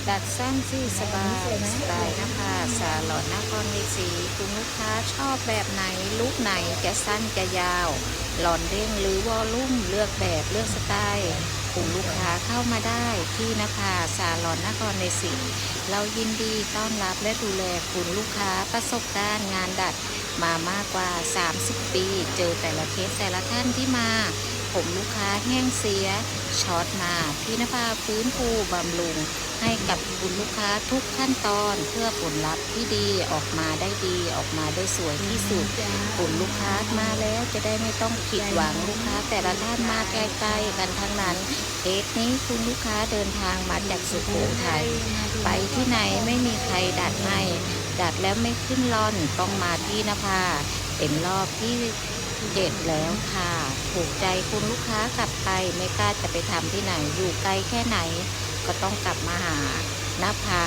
ดัดสั้นที่สบายสไตล์นภาสาลอนนครชัยศรีคุณลูกค้าชอบแบบไหนลุคไหนจะสั้นจะยาวหลอนเด้งหรือวอลลุ่มเลือกแบบเลือกสไตล์คุณลูกค้าเข้ามาได้ที่นภาสาลอนนครชัยศรีเรายินดีต้อนรับและดูแลคุณลูกค้าประสบการณ์งานดัดมามากกว่า30ปีเจอแต่ละเคสแต่ละท่านที่มาผมลูกค้าแห้งเสียช็อตมาพี่นภาฟื้นฟูบำรุงให้กับคุณลูกค้าทุกขั้นตอนเพื่อผลลัพธ์ที่ดีออกมาได้ดีออกมาได้สวยที่สุดคุณลูกค้ามาแล้วจะได้ไม่ต้องผิดหวังลูกค้าแต่ละท่านมาไกลๆกันทั้งนั้นเคสนี้คุณลูกค้าเดินทางมาจากสุโขทัยไปที่ไหนไม่มีใครดัดให้ดัดแล้วไม่ขึ้นร่อนต้องมาที่นภาเป็นรอบที่7แล้วค่ะถูกใจคุณลูกค้ากลับไปไม่กล้าจะไปทำที่ไหนอยู่ไกลแค่ไหนก็ต้องกลับมาหานภา